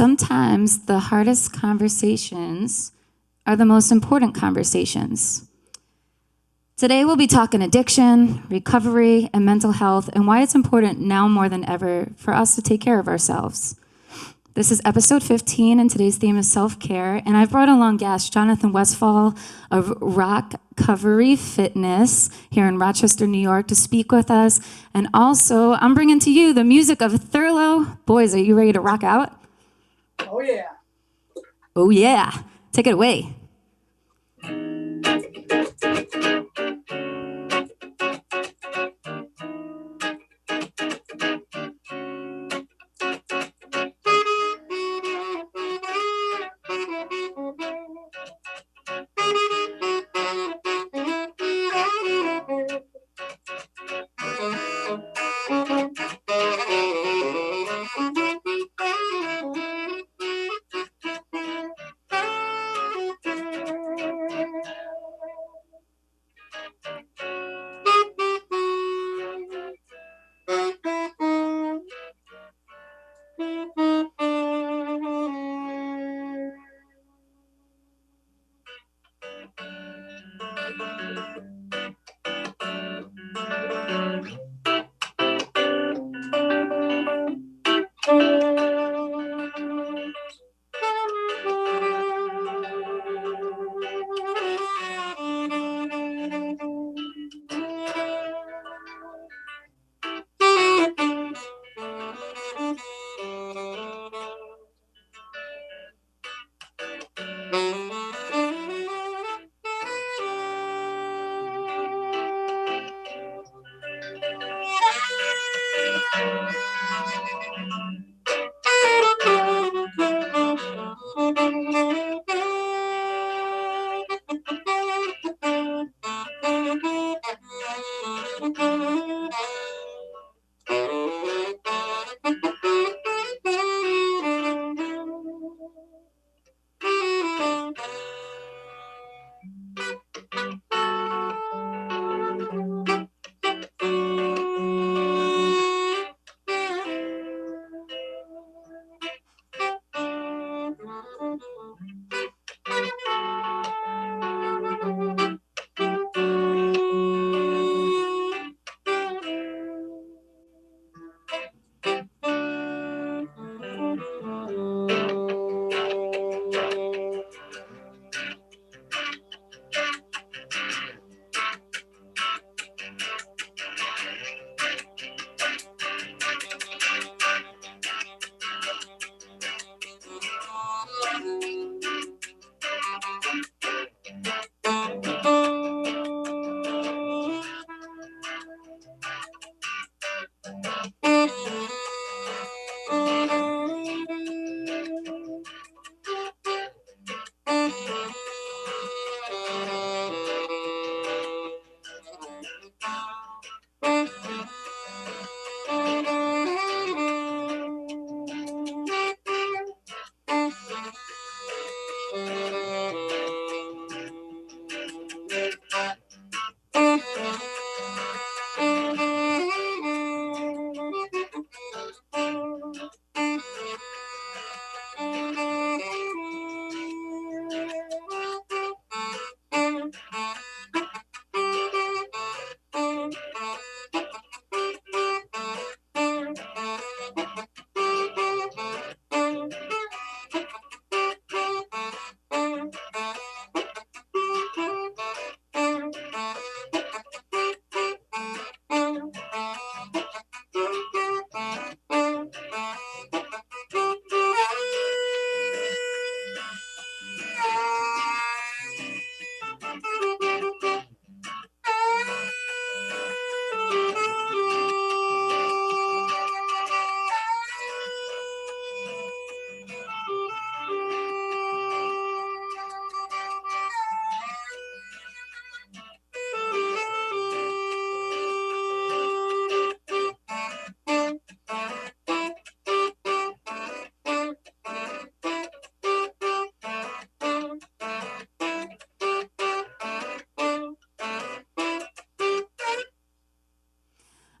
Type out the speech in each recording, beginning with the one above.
Sometimes the hardest conversations are the most important conversations. Today we'll be talking addiction, recovery, and mental health, and why it's important now more than ever for us to take care of ourselves. This is episode 15, and today's theme is self-care, and I've brought along guest Jonathan Westfall of ROCovery Fitness here in Rochester, New York, to speak with us. And also, I'm bringing to you the music of Thurlow. Boys, are you ready to rock out? Oh, yeah. Oh, yeah. Take it away.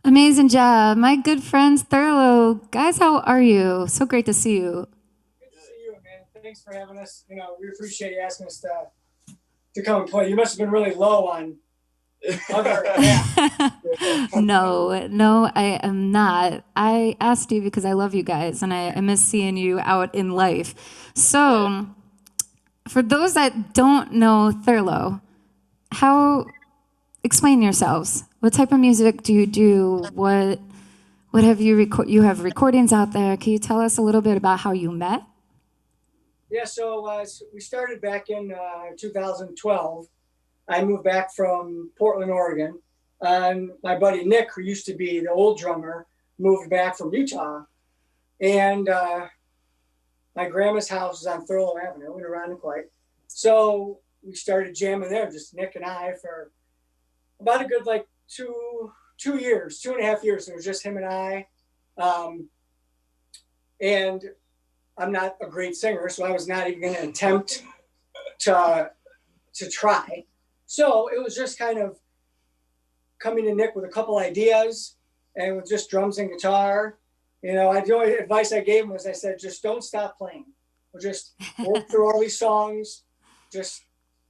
Amazing job. My good friends, Thurlow. Guys, how are you? So great to see you. thanks for having us. You know, we appreciate you asking us to come and play. You must have been really low on other. No, I am not. I asked you because I love you guys and I miss seeing you out in life. So, for those that don't know Thurlow, explain yourselves. What type of music do you do? What have you have recordings out there? Can you tell us a little bit about how you met? Yeah, so we started back in 2012. I moved back from Portland, Oregon, and my buddy Nick, who used to be the old drummer, moved back from Utah, and my grandma's house is on Thurlow Avenue in Irondequoit. So we started jamming there, just Nick and I, for about a good like 2.5 years. It was just him and I, and I'm not a great singer, so I was not even going to attempt to try. So it was just kind of coming to Nick with a couple ideas and with just drums and guitar. You know, the only advice I gave him was I said, just don't stop playing. We'll just work through all these songs, just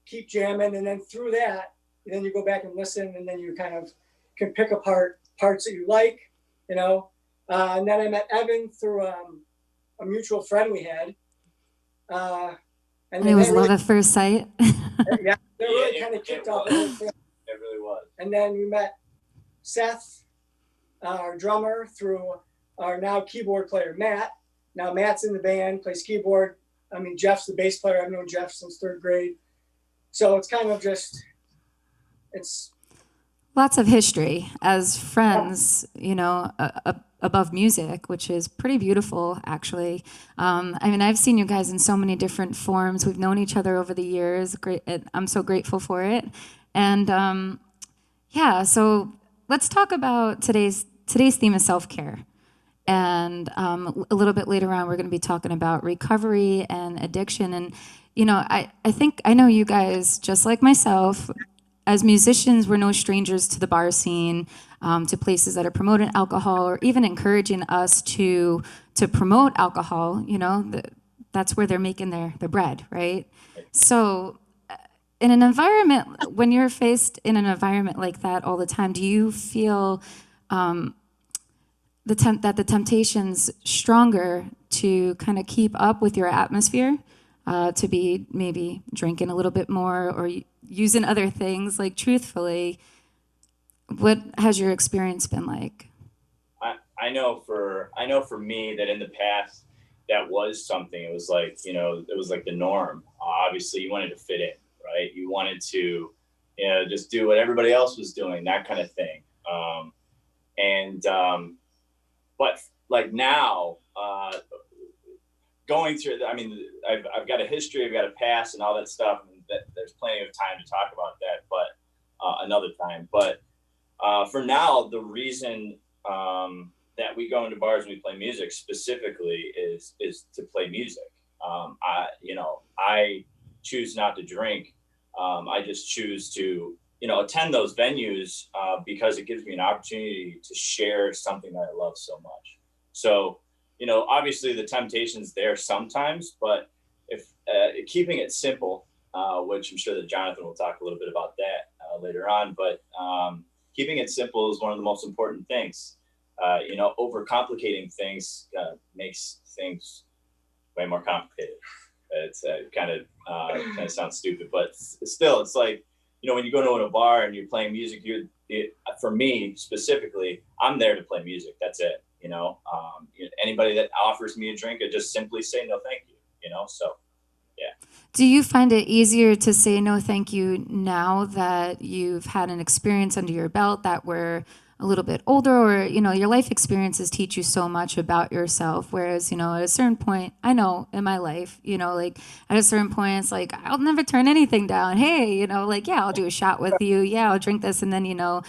keep jamming. And then through that, then you go back and listen, and then you kind of can pick apart parts that you like, you know. And then I met Evan through a mutual friend we had. And it was love at first sight. Yeah, they really kind of kicked off the whole thing. It really was. And then we met Seth, our drummer, through our now keyboard player, Matt. Now Matt's in the band, plays keyboard. I mean, Jeff's the bass player. I've known Jeff since 3rd grade. So it's kind of just, it's... Lots of history as friends, you know, above music, which is pretty beautiful, actually. I mean, I've seen you guys in so many different forms. We've known each other over the years. Great, I'm so grateful for it. And yeah, so let's talk about today's theme is self-care. And a little bit later on, we're going to be talking about recovery and addiction. And, you know, I think I know you guys, just like myself, as musicians, we're no strangers to the bar scene, to places that are promoting alcohol or even encouraging us to promote alcohol. You know, that's where they're making their bread, right? So in an environment, when you're faced in an environment like that all the time, do you feel that the temptation's stronger to kind of keep up with your atmosphere, to be maybe drinking a little bit more or using other things? Like, truthfully, what has your experience been like? I know for me that in the past that was something. It was like, you know, it was like the norm. Obviously, you wanted to fit in, right? You wanted to, you know, just do what everybody else was doing, that kind of thing. But like now, going through, I mean, I've got a history, I've got a past, and all that stuff. And there's plenty of time to talk about that, but another time. But for now, the reason that we go into bars and we play music specifically is to play music. I choose not to drink. I just choose to, you know, attend those venues because it gives me an opportunity to share something that I love so much. So, you know, obviously the temptation's there sometimes, but if keeping it simple, which I'm sure that Jonathan will talk a little bit about that later on, but keeping it simple is one of the most important things. You know, overcomplicating things makes things way more complicated. It's kind of sounds stupid, but still, it's like, you know, when you go to a bar and you're playing music, for me specifically, I'm there to play music. That's it. You know, anybody that offers me a drink, I just simply say no, thank you. You know, so yeah. Do you find it easier to say no, thank you now that you've had an experience under your belt, that we're a little bit older, or, you know, your life experiences teach you so much about yourself? Whereas, you know, at a certain point, I know in my life, you know, like at a certain point, it's like, I'll never turn anything down. Hey, you know, like, yeah, I'll do a shot with you. Yeah, I'll drink this. And then, you know,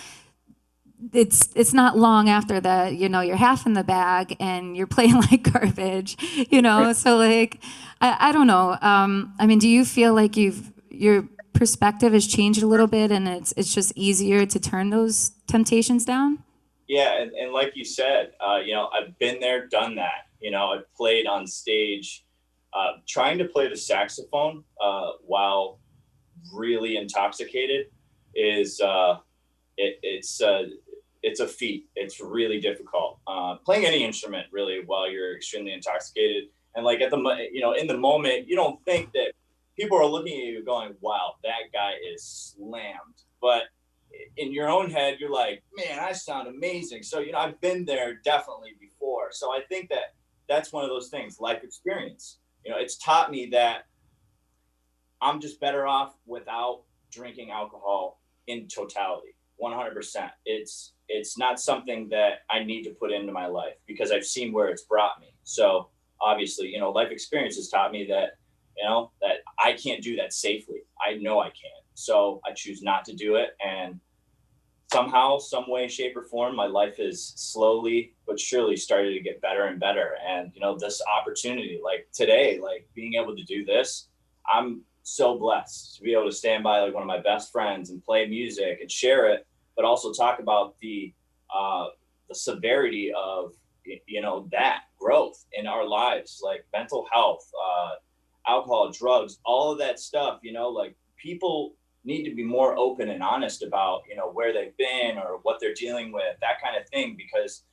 it's not long after that, you know, you're half in the bag and you're playing like garbage, you know? So like, I don't know. I mean, do you feel like your perspective has changed a little bit and it's just easier to turn those temptations down? Yeah. And like you said, you know, I've been there, done that. You know, I've played on stage Trying to play the saxophone while really intoxicated is it's a feat. It's really difficult. Playing any instrument really while you're extremely intoxicated, and like in the moment, you don't think that people are looking at you going, "Wow, that guy is slammed," but in your own head, you're like, "Man, I sound amazing." So I've been there definitely before. So I think that that's one of those things, life experience. It's taught me that I'm just better off without drinking alcohol in totality. 100%. It's not something that I need to put into my life because I've seen where it's brought me. So obviously, life experience has taught me that that I can't do that safely. I know I can't. So I choose not to do it. And somehow, some way, shape, or form, my life has slowly but surely started to get better and better. And this opportunity, like today, like being able to do this, I'm so blessed to be able to stand by like one of my best friends and play music and share it, but also talk about the severity of that growth in our lives, like mental health, alcohol, drugs, all of that stuff. Like people need to be more open and honest about where they've been or what they're dealing with, that kind of thing, because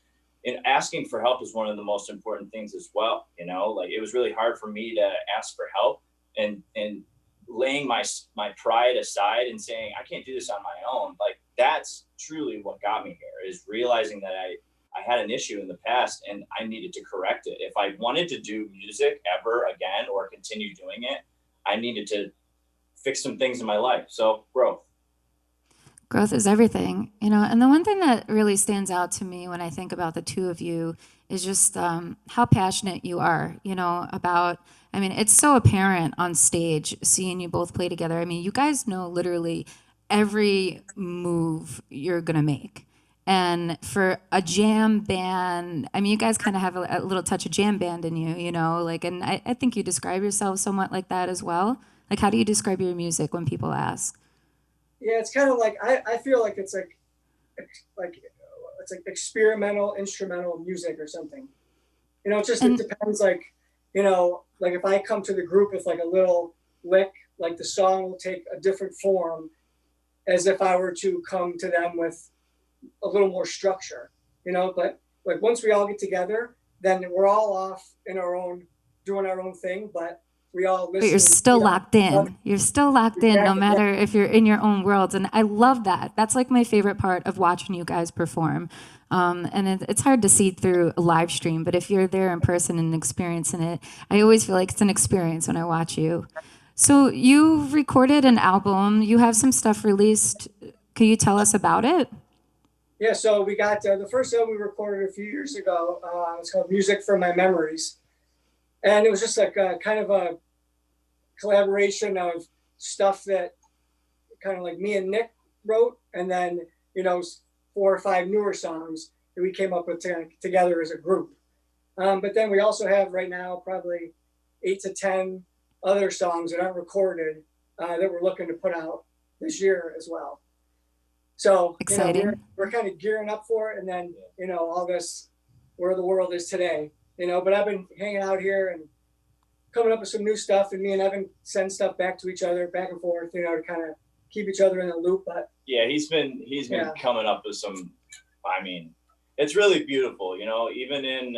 asking for help is one of the most important things as well. Like it was really hard for me to ask for help, and laying my pride aside and saying I can't do this on my own. Like that's truly what got me here, is realizing that I had an issue in the past and I needed to correct it. If I wanted to do music ever again or continue doing it, I needed to fix some things in my life. So growth. Growth is everything, and the one thing that really stands out to me when I think about the two of you is just how passionate you are, about, it's so apparent on stage seeing you both play together. You guys know literally every move you're going to make. And for a jam band, you guys kind of have a little touch of jam band in you, and I think you describe yourself somewhat like that as well. Like, how do you describe your music when people ask? Yeah, it's kind of like I feel like it's like experimental instrumental music or something. It depends. Like like if I come to the group with like a little lick, like the song will take a different form as if I were to come to them with a little more structure. But like once we all get together, then we're all off in our own, doing our own thing, but we all listen. But you're still locked in. You're still locked in no matter if you're in your own worlds. And I love that. That's like my favorite part of watching you guys perform. And it's hard to see through a live stream, but if you're there in person and experiencing it, I always feel like it's an experience when I watch you. So you recorded an album. You have some stuff released. Can you tell us about it? Yeah, so we got the first album we recorded a few years ago. It's called Music from My Memories. And it was just like kind of a collaboration of stuff that kind of like me and Nick wrote, and then 4 or 5 newer songs that we came up with together as a group. But then we also have right now probably 8 to 10 other songs that aren't recorded that we're looking to put out this year as well. So exciting. We're kind of gearing up for it, and then all this where the world is today. But I've been hanging out here and coming up with some new stuff, and me and Evan send stuff back to each other, back and forth, to kind of keep each other in the loop. But yeah, he's been coming up with some. It's really beautiful, even in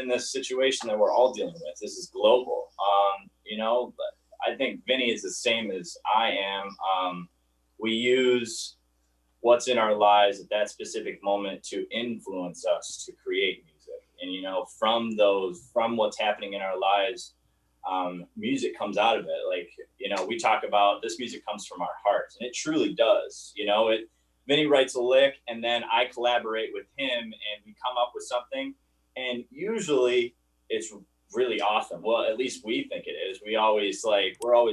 this situation that we're all dealing with. This is global, but I think Vinny is the same as I am. We use what's in our lives at that specific moment to influence us to create music. And, from what's happening in our lives, music comes out of it. Like, we talk about this music comes from our hearts, and it truly does. Vinny writes a lick, and then I collaborate with him, and we come up with something. And usually it's really awesome. Well, at least we think it is. We're always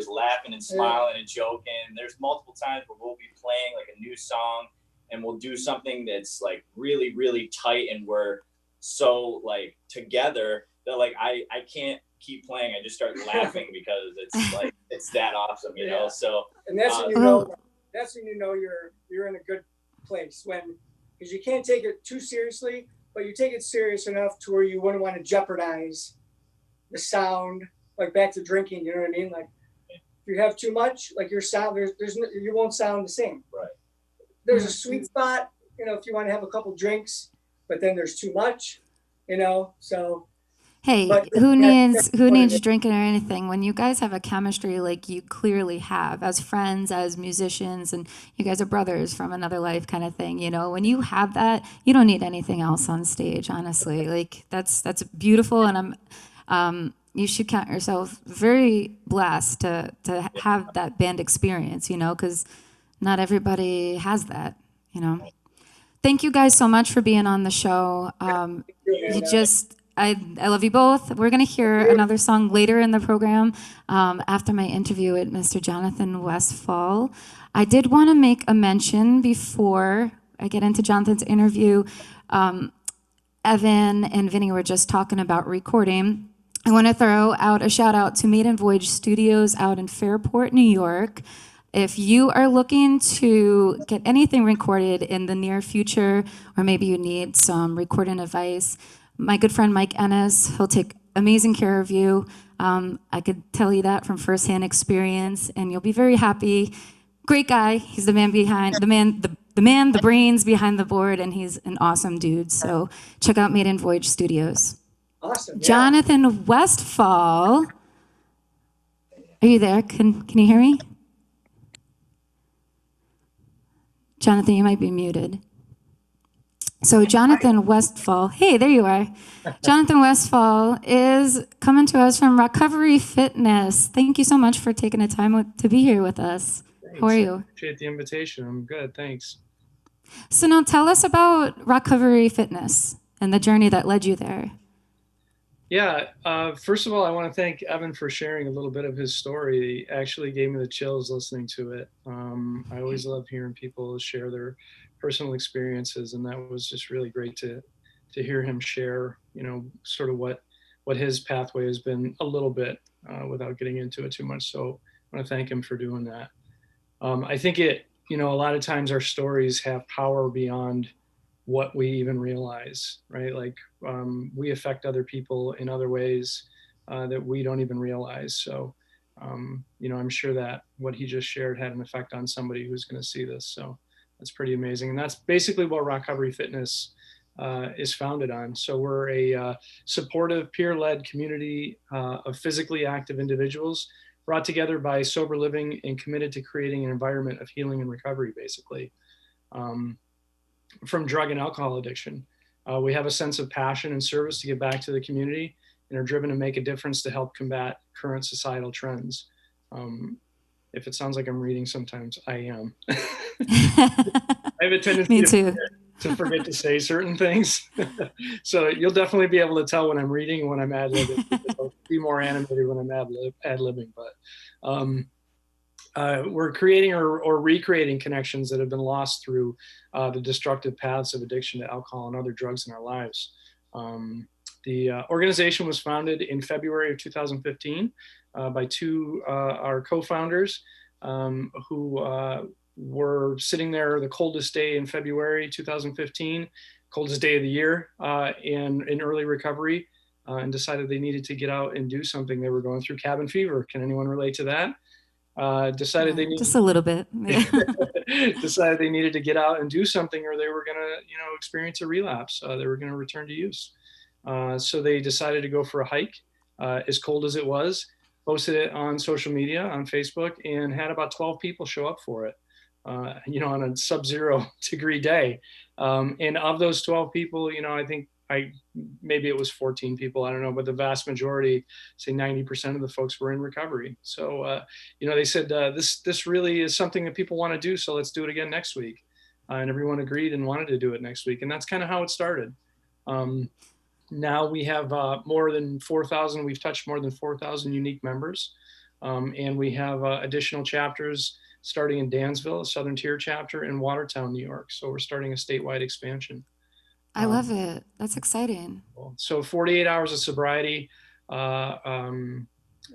laughing and smiling and joking. There's multiple times where we'll be playing like a new song, and we'll do something that's like really, really tight, and we're so like together that like I can't keep playing. I just start laughing because it's like it's that awesome, you know. So and that's when you're in a good place, because you can't take it too seriously, but you take it serious enough to where you wouldn't want to jeopardize the sound, like back to drinking, you know what I mean? Like if you have too much, like your sound, you won't sound the same. Right. There's a sweet spot, you know, if you want to have a couple drinks, but then there's too much, you know, so. Hey, But who that's what it needs is. drinking or anything when you guys have a chemistry like you clearly have as friends, as musicians, and you guys are brothers from another life kind of thing, you know? When you have that, you don't need anything else on stage, honestly. Like that's beautiful, and you should count yourself very blessed to have that band experience, you know, because not everybody has that, you know. Thank you guys so much for being on the show. I love you both. We're going to hear another song later in the program after my interview with Mr. Jonathan Westfall. I did want to make a mention before I get into Jonathan's interview. Evan and Vinny were just talking about recording. I want to throw out a shout out to Maiden Voyage Studios out in Fairport, New York. If you are looking to get anything recorded in the near future, or maybe you need some recording advice, my good friend Mike Ennis, he'll take amazing care of you. I could tell you that from firsthand experience, and you'll be very happy. Great guy. He's the man behind the brains behind the board, and he's an awesome dude. So check out Maiden Voyage Studios. Awesome. Yeah. Jonathan Westfall, are you there? Can you hear me? Jonathan, you might be muted. So Jonathan Westfall, hey, there you are. Jonathan Westfall is coming to us from ROCovery Fitness. Thank you so much for taking the time to be here with us. Thanks. How are you? I appreciate the invitation. I'm good, thanks. So now tell us about ROCovery Fitness and the journey that led you there. Yeah, first of all, I want to thank Evan for sharing a little bit of his story. He actually gave me the chills listening to it. I always love hearing people share their personal experiences, and that was just really great to hear him share, you know, sort of what his pathway has been a little bit without getting into it too much. So I want to thank him for doing that. I think a lot of times our stories have power beyond what we even realize, right? Like we affect other people in other ways that we don't even realize. So, I'm sure that what he just shared had an effect on somebody who's going to see this. So that's pretty amazing. And that's basically what ROCovery Fitness is founded on. So we're a supportive, peer-led community of physically active individuals brought together by sober living and committed to creating an environment of healing and recovery, basically. From drug and alcohol addiction. We have a sense of passion and service to give back to the community and are driven to make a difference to help combat current societal trends. If it sounds like I'm reading sometimes, I am. I have a tendency to forget to say certain things. So you'll definitely be able to tell when I'm reading and when I'm ad-libbing. I'll be more animated when I'm ad-libbing, but we're creating or recreating connections that have been lost through the destructive paths of addiction to alcohol and other drugs in our lives. The organization was founded in February of 2015 by our co-founders who were sitting there the coldest day in February 2015, coldest day of the year in early recovery, and decided they needed to get out and do something. They were going through cabin fever. Can anyone relate to that? Decided they needed just a little bit. Decided they needed to get out and do something, or they were going to, experience a relapse. They were going to return to use. So they decided to go for a hike, as cold as it was, posted it on social media, on Facebook, and had about 12 people show up for it, on a sub-zero degree day. And of those 12 people, I think maybe it was 14 people, I don't know, but the vast majority, say 90% of the folks were in recovery. So, they said, this really is something that people want to do. So let's do it again next week. And everyone agreed and wanted to do it next week. And that's kind of how it started. Now we have more than 4,000, we've touched more than 4,000 unique members. And we have additional chapters starting in Dansville, a Southern Tier chapter, in Watertown, New York. So we're starting a statewide expansion. I love it. That's exciting. So 48 hours of sobriety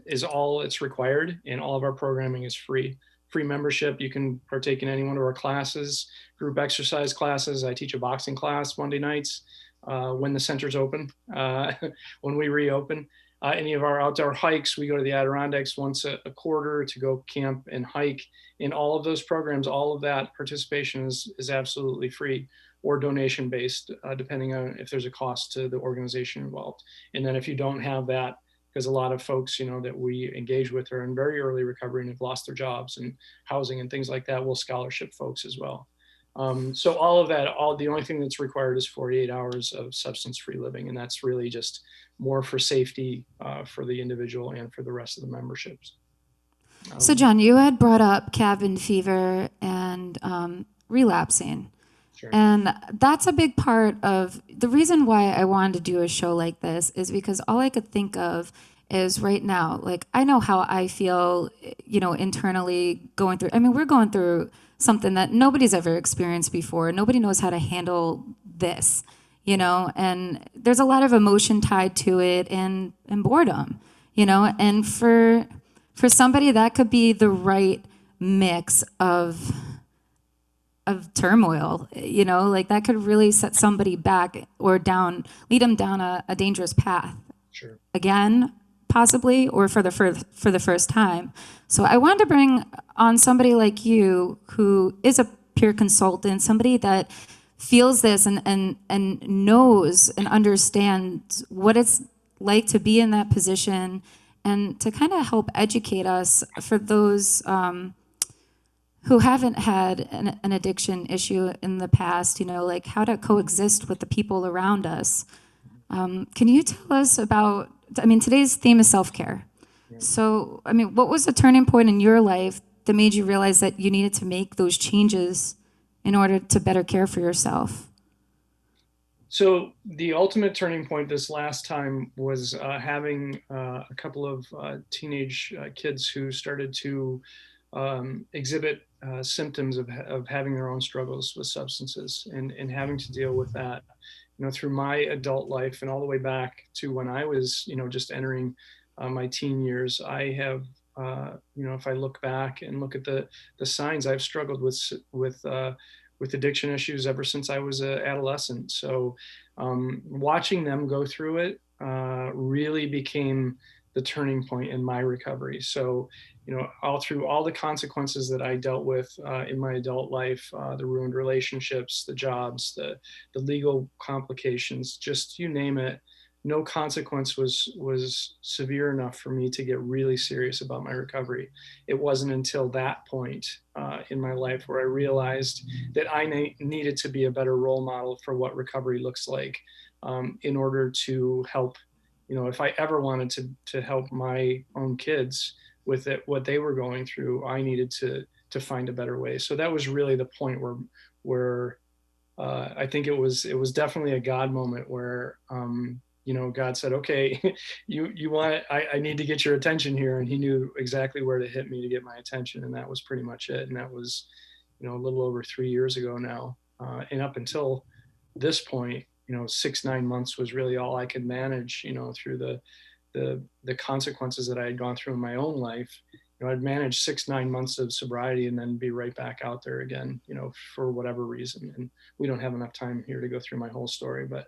is all it's required, and all of our programming is free. Free membership. You can partake in any one of our classes, group exercise classes. I teach a boxing class Monday nights when the center's open, when we reopen. any of our outdoor hikes. We go to the Adirondacks once a quarter to go camp and hike. In all of those programs, all of that participation is absolutely free or donation based, depending on if there's a cost to the organization involved. And then if you don't have that, because a lot of folks, that we engage with are in very early recovery and have lost their jobs and housing and things like that, we'll scholarship folks as well. So all of that, the only thing that's required is 48 hours of substance-free living, and that's really just more for safety for the individual and for the rest of the memberships. So John, you had brought up cabin fever and relapsing. Sure. And that's a big part of the reason why I wanted to do a show like this is because all I could think of is right now, like I know how I feel, internally going through. I mean, we're going through something that nobody's ever experienced before. Nobody knows how to handle this, and there's a lot of emotion tied to it and boredom, and for somebody that could be the right mix of turmoil, like that could really set somebody back or down, lead them down a dangerous path. Sure. Again, possibly, or for the first time. So I wanted to bring on somebody like you who is a peer consultant, somebody that feels this and knows and understands what it's like to be in that position, and to kind of help educate us for those who haven't had an addiction issue in the past, like how to coexist with the people around us. Can you tell us about, today's theme is self-care. So, what was the turning point in your life that made you realize that you needed to make those changes in order to better care for yourself? So the ultimate turning point this last time was having a couple of teenage kids who started to exhibit symptoms of having their own struggles with substances and having to deal with that, through my adult life and all the way back to when I was, just entering my teen years. I have, if I look back and look at the signs, I've struggled with addiction issues ever since I was an adolescent. So watching them go through it really became the turning point in my recovery. So, all through all the consequences that I dealt with in my adult life, the ruined relationships, the jobs, the legal complications, just you name it, no consequence was severe enough for me to get really serious about my recovery. It wasn't until that point in my life where I realized that I needed to be a better role model for what recovery looks like in order to help, if I ever wanted to help my own kids with it, what they were going through, I needed to find a better way. So that was really the point where I think it was definitely a God moment where, God said, okay, you want, I need to get your attention here. And he knew exactly where to hit me to get my attention. And that was pretty much it. And that was, a little over 3 years ago now. And up until this point, 6-9 months was really all I could manage, through the consequences that I had gone through in my own life. I'd manage 6-9 months of sobriety and then be right back out there again, for whatever reason. And we don't have enough time here to go through my whole story, but.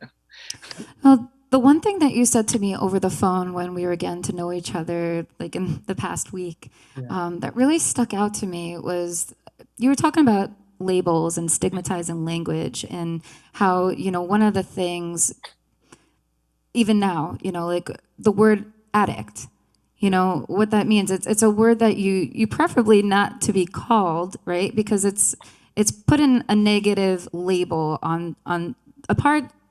Well, the one thing that you said to me over the phone when we were getting to know each other, like in the past week, that really stuck out to me was you were talking about labels and stigmatizing language and how, one of the things, even now, like the word addict, what that means. It's a word that you preferably not to be called, right? Because it's put in a negative label on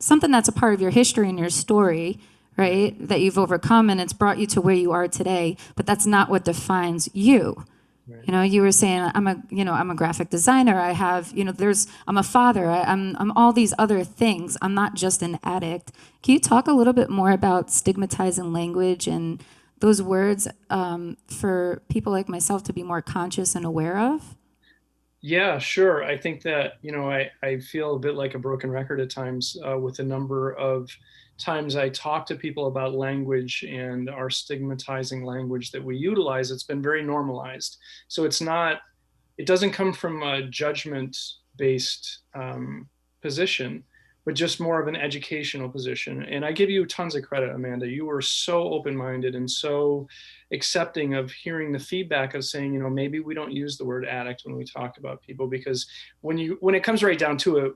something that's a part of your history and your story, right? That you've overcome and it's brought you to where you are today, but that's not what defines you. Right. You were saying I'm a graphic designer. I have, I'm a father. I'm all these other things. I'm not just an addict. Can you talk a little bit more about stigmatizing language and those words for people like myself to be more conscious and aware of? Yeah, sure. I think that, I feel a bit like a broken record at times with the number of times I talk to people about language and our stigmatizing language that we utilize. It's been very normalized. So it doesn't come from a judgment-based position, but just more of an educational position. And I give you tons of credit, Amanda. You were so open-minded and so accepting of hearing the feedback of saying, you know, maybe we don't use the word addict when we talk about people, because when it comes right down to it,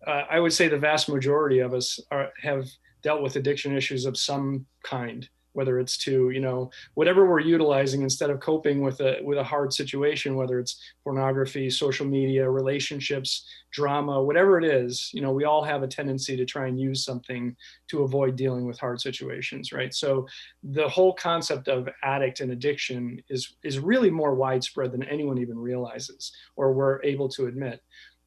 I would say the vast majority of us have dealt with addiction issues of some kind, whether it's to, you know, whatever we're utilizing instead of coping with a hard situation, whether it's pornography, social media, relationships, drama, whatever it is. You know, we all have a tendency to try and use something to avoid dealing with hard situations, right? So the whole concept of addict and addiction is really more widespread than anyone even realizes or we're able to admit.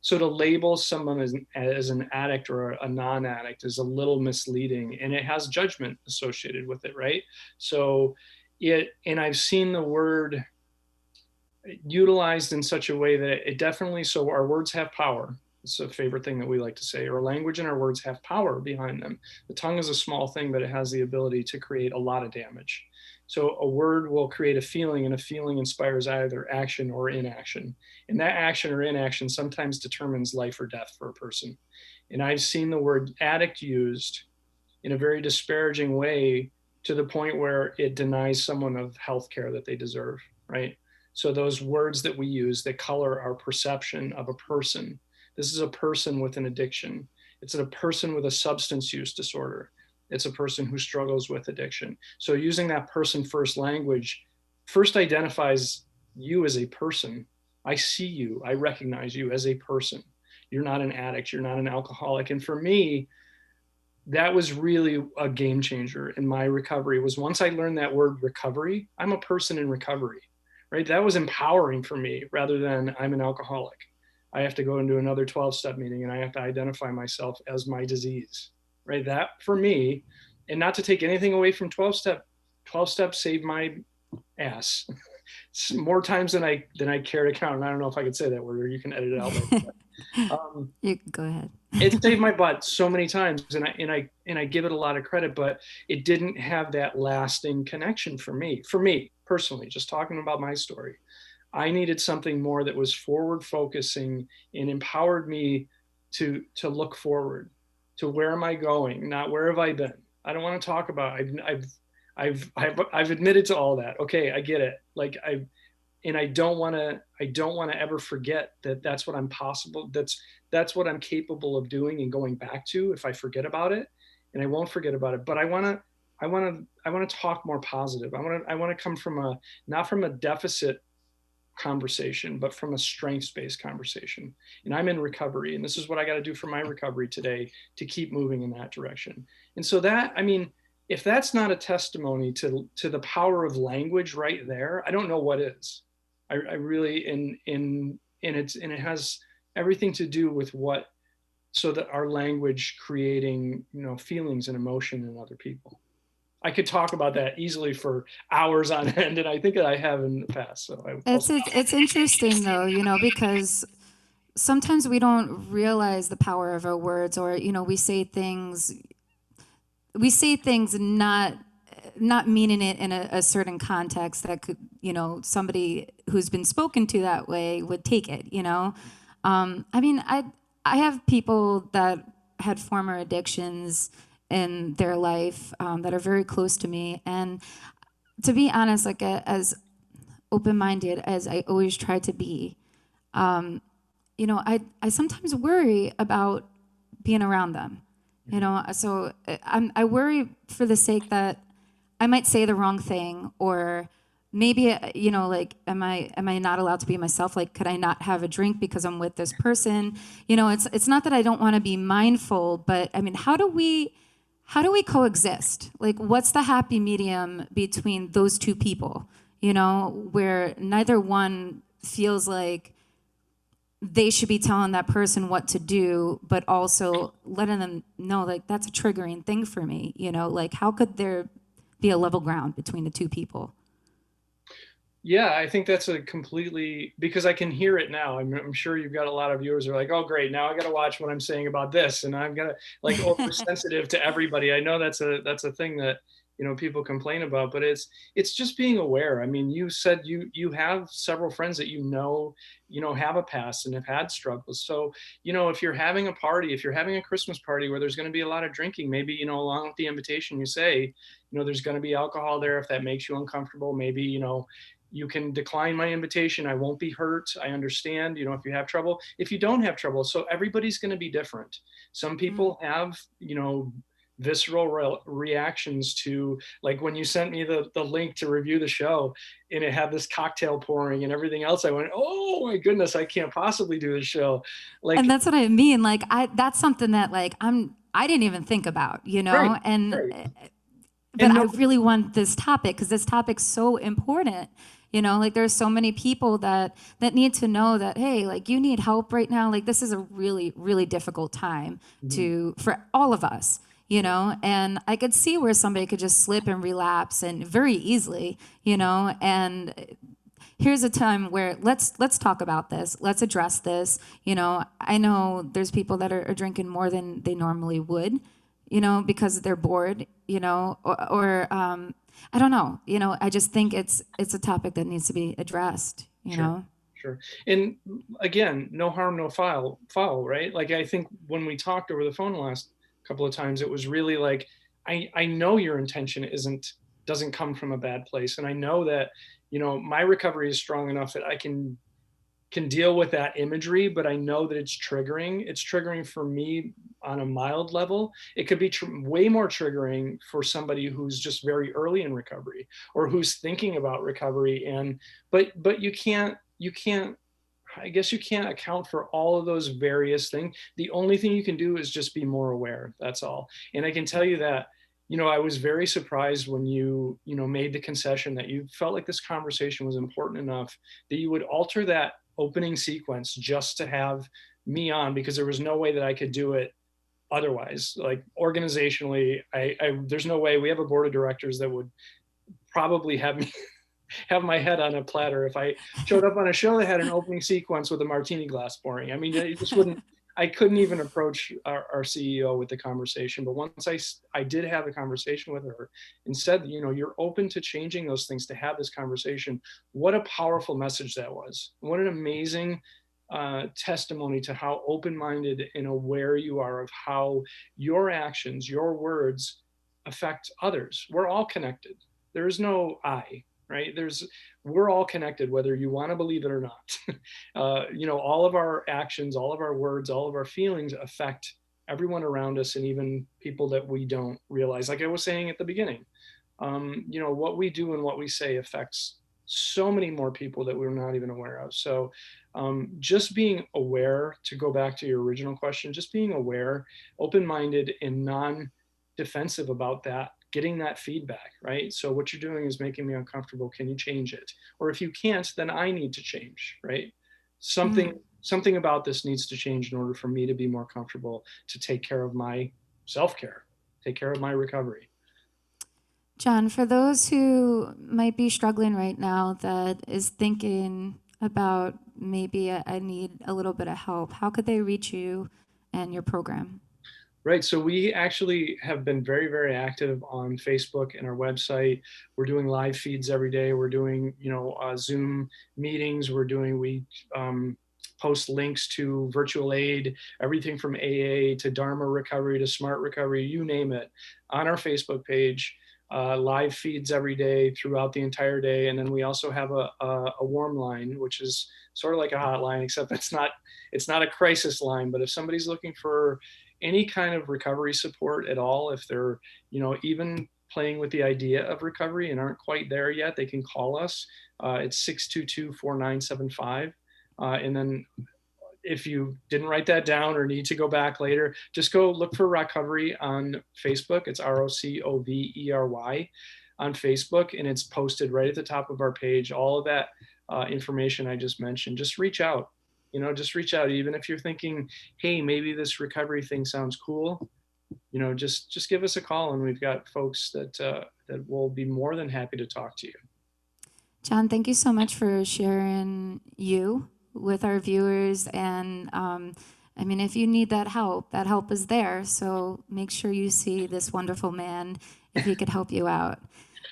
So to label someone as an addict or a non-addict is a little misleading, and it has judgment associated with it, right? So and I've seen the word utilized in such a way that it definitely, so our words have power. It's a favorite thing that we like to say. Our language and our words have power behind them. The tongue is a small thing, but it has the ability to create a lot of damage. So a word will create a feeling, and a feeling inspires either action or inaction. And that action or inaction sometimes determines life or death for a person. And I've seen the word addict used in a very disparaging way to the point where it denies someone of health care that they deserve, right? So those words that we use that color our perception of a person. This is a person with an addiction. It's a person with a substance use disorder. It's a person who struggles with addiction. So using that person first language first identifies you as a person. I see you, I recognize you as a person. You're not an addict, you're not an alcoholic. And for me, that was really a game changer in my recovery. Was once I learned that word recovery, I'm a person in recovery, right? That was empowering for me rather than I'm an alcoholic. I have to go into another 12-step meeting and I have to identify myself as my disease. Right, that for me, and not to take anything away from 12-step, 12-step saved my ass more times than I care to count. And I don't know if I could say that word, or you can edit it out. You go ahead. It saved my butt so many times, and I give it a lot of credit, but it didn't have that lasting connection for me. For me personally, just talking about my story, I needed something more that was forward focusing and empowered me to look forward. To where am I going? Not where have I been? I don't want to talk about. I've admitted to all that. Okay, I get it. Like I don't want to ever forget that that's what I'm possible. That's what I'm capable of doing and going back to if I forget about it, and I won't forget about it. But I want to talk more positive. I want to come from not from a deficit conversation, but from a strengths-based conversation. And I'm in recovery, and this is what I got to do for my recovery today to keep moving in that direction. And so that, I mean, if that's not a testimony to the power of language right there, I don't know what is. I really, and it has everything to do with so that our language creating, you know, feelings and emotion in other people. I could talk about that easily for hours on end, and I think that I have in the past. So It's interesting though, you know, because sometimes we don't realize the power of our words, or you know, we say things not meaning it in a certain context that could, you know, somebody who's been spoken to that way would take it, you know. I mean, I have people that had former addictions in their life that are very close to me, and to be honest, like as open-minded as I always try to be, you know, I sometimes worry about being around them, you know. So I worry for the sake that I might say the wrong thing, or maybe, you know, like, am I not allowed to be myself? Like, could I not have a drink because I'm with this person? You know, it's not that I don't want to be mindful, but I mean, how do we coexist? Like, what's the happy medium between those two people, you know, where neither one feels like they should be telling that person what to do, but also letting them know, like, that's a triggering thing for me, you know? Like, how could there be a level ground between the two people? Yeah, I think that's because I can hear it now. I'm sure you've got a lot of viewers who are like, oh, great, now I got to watch what I'm saying about this, and I'm gonna like oversensitive to everybody. I know that's a thing that people complain about, but it's just being aware. I mean, you said you have several friends that have a past and have had struggles. So, if you're having a party, if you're having a Christmas party where there's going to be a lot of drinking, maybe, along with the invitation, you say, there's going to be alcohol there. If that makes you uncomfortable, maybe, you can decline my invitation. I won't be hurt. I understand, if you have trouble, if you don't have trouble. So everybody's going to be different. Some people have, visceral reactions to, like when you sent me the link to review the show and it had this cocktail pouring and everything else, I went, oh my goodness, I can't possibly do the show. And that's what I mean. Like that's something that like I didn't even think about, Right, and right. but I really want this topic because this topic's so important. Like there's so many people that need to know that, hey, like you need help right now. Like this is a really, really difficult time for all of us, and I could see where somebody could just slip and relapse and very easily, and here's a time where let's talk about this. Let's address this. I know there's people that are drinking more than they normally would, because they're bored, or I don't know, I just think it's a topic that needs to be addressed, know? Sure. And again, no harm, no foul, right? Like, I think when we talked over the phone the last couple of times, it was really like, I know your intention doesn't come from a bad place. And I know that, my recovery is strong enough that I can deal with that imagery, but I know that it's triggering. It's triggering for me on a mild level. It could be way more triggering for somebody who's just very early in recovery or who's thinking about recovery. But you can't, I guess you can't account for all of those various things. The only thing you can do is just be more aware. That's all. And I can tell you that, I was very surprised when you made the concession that you felt like this conversation was important enough that you would alter that opening sequence just to have me on, because there was no way that I could do it otherwise. Like organizationally, there's no way. We have a board of directors that would probably have me have my head on a platter if I showed up on a show that had an opening sequence with a martini glass pouring. I mean, it just wouldn't. I couldn't even approach our CEO with the conversation. But once I did have a conversation with her and said, you're open to changing those things to have this conversation. What a powerful message that was. What an amazing testimony to how open-minded and aware you are of how your actions, your words affect others. We're all connected. There is no I. Right? We're all connected, whether you want to believe it or not. All of our actions, all of our words, all of our feelings affect everyone around us, and even people that we don't realize. Like I was saying at the beginning, what we do and what we say affects so many more people that we're not even aware of. So just being aware, to go back to your original question, just being aware, open-minded, and non-defensive about that, getting that feedback, right? So what you're doing is making me uncomfortable. Can you change it? Or if you can't, then I need to change, right? Something about this needs to change in order for me to be more comfortable to take care of my self-care, take care of my recovery. John, for those who might be struggling right now, that is thinking about maybe I need a little bit of help, how could they reach you and your program? Right. So we actually have been very, very active on Facebook and our website. We're doing live feeds every day. We're doing, Zoom meetings. We post links to virtual aid, everything from AA to Dharma recovery to smart recovery, you name it, on our Facebook page. Live feeds every day throughout the entire day. And then we also have a warm line, which is sort of like a hotline, except it's not a crisis line. But if somebody's looking for any kind of recovery support at all, if they're, even playing with the idea of recovery and aren't quite there yet, they can call us. It's 622-4975. And then if you didn't write that down or need to go back later, just go look for ROCovery on Facebook. It's ROCovery on Facebook, and it's posted right at the top of our page. All of that information I just mentioned, just reach out. Just reach out. Even if you're thinking, hey, maybe this recovery thing sounds cool, just give us a call, and we've got folks that will be more than happy to talk to you. John, thank you so much for sharing you with our viewers. And if you need that help is there. So make sure you see this wonderful man if he could help you out.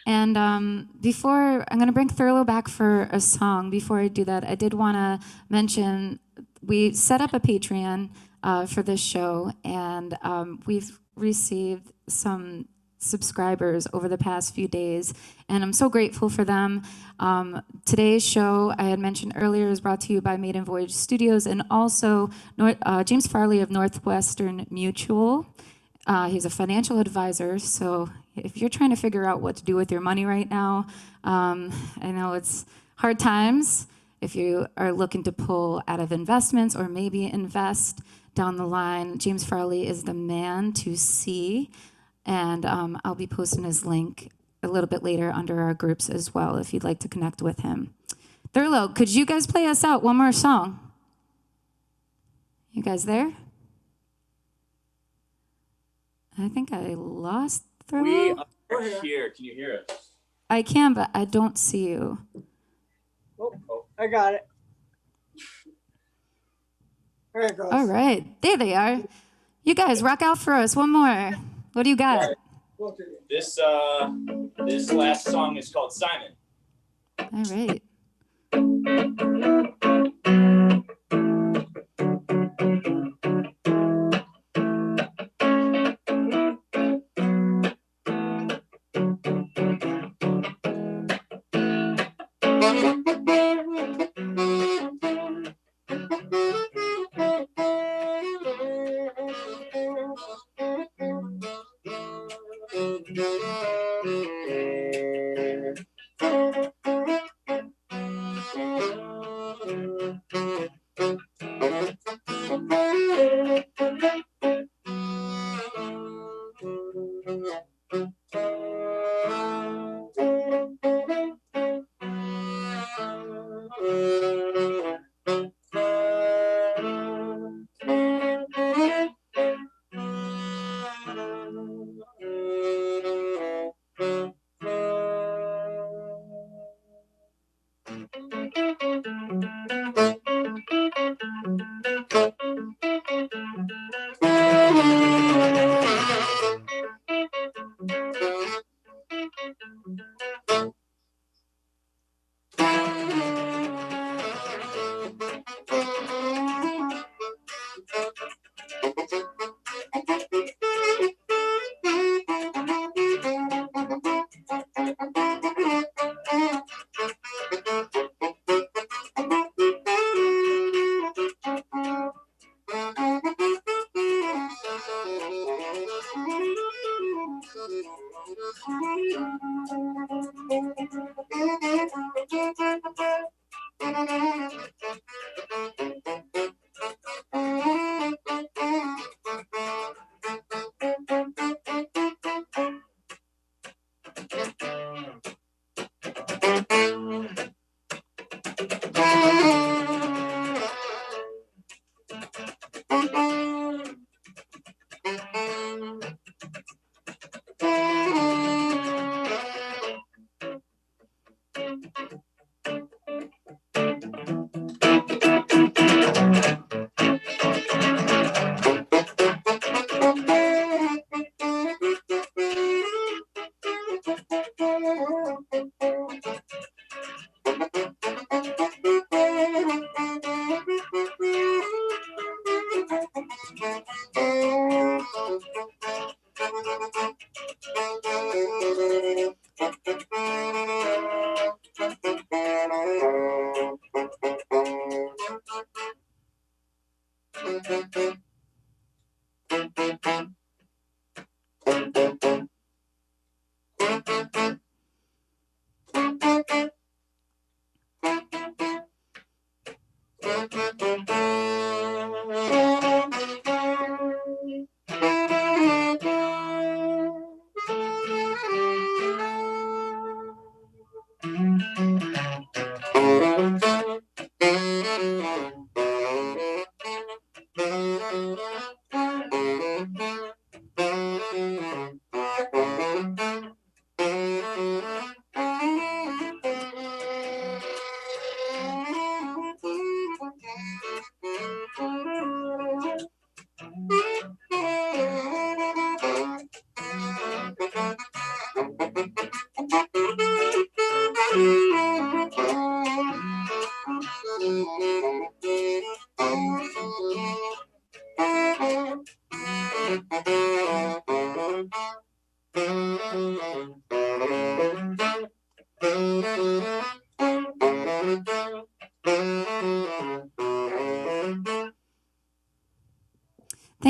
And before, I'm going to bring Thurlow back for a song. Before I do that, I did want to mention we set up a Patreon for this show, and we've received some subscribers over the past few days, and I'm so grateful for them. Today's show, I had mentioned earlier, is brought to you by Maiden Voyage Studios and also James Farley of Northwestern Mutual. He's a financial advisor, so if you're trying to figure out what to do with your money right now, I know it's hard times. If you are looking to pull out of investments or maybe invest down the line, James Farley is the man to see. And I'll be posting his link a little bit later under our groups as well if you'd like to connect with him. Thurlow, could you guys play us out one more song? You guys there? I think I lost Thurlow. We are here. Can you hear us? I can, but I don't see you. Oh, I got it. There it goes. All right, there they are. You guys rock out for us. One more. What do you got? This last song is called Simon. All right.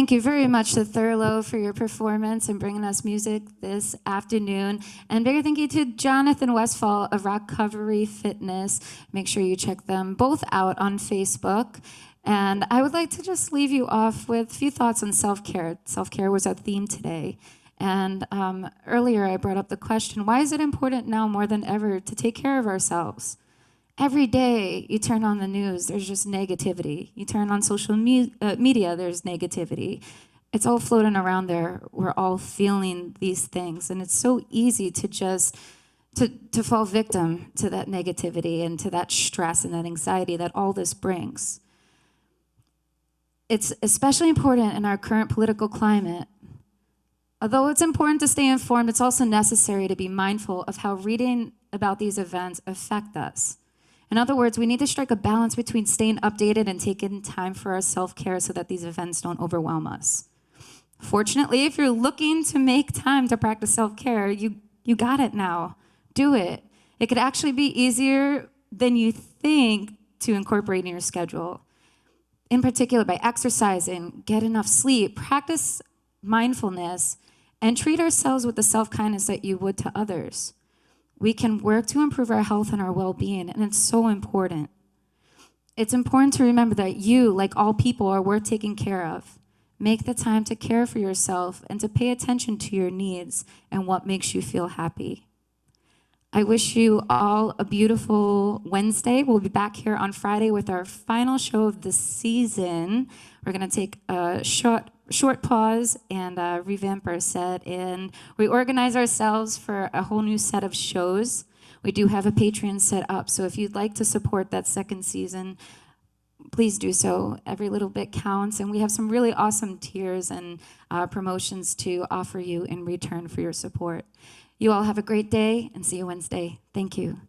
Thank you very much to Thurlow for your performance and bringing us music this afternoon. And bigger thank you to Jonathan Westfall of ROCovery Fitness. Make sure you check them both out on Facebook. And I would like to just leave you off with a few thoughts on self-care. Self-care was our theme today. And earlier I brought up the question, why is it important now more than ever to take care of ourselves? Every day you turn on the news, there's just negativity. You turn on social media, there's negativity. It's all floating around there. We're all feeling these things. And it's so easy to just to fall victim to that negativity and to that stress and that anxiety that all this brings. It's especially important in our current political climate. Although it's important to stay informed, it's also necessary to be mindful of how reading about these events affect us. In other words, we need to strike a balance between staying updated and taking time for our self-care so that these events don't overwhelm us. Fortunately, if you're looking to make time to practice self-care, you got it now. Do it. It could actually be easier than you think to incorporate in your schedule. In particular, by exercising, get enough sleep, practice mindfulness, and treat ourselves with the self-kindness that you would to others. We can work to improve our health and our well-being, and it's so important. It's important to remember that you, like all people, are worth taking care of. Make the time to care for yourself and to pay attention to your needs and what makes you feel happy. I wish you all a beautiful Wednesday. We'll be back here on Friday with our final show of the season. We're going to take a short pause and revamp our set and reorganize ourselves for a whole new set of shows. We do have a Patreon set up, so if you'd like to support that second season, please do so. Every little bit counts, and we have some really awesome tiers and promotions to offer you in return for your support. You all have a great day, and see you Wednesday. Thank you.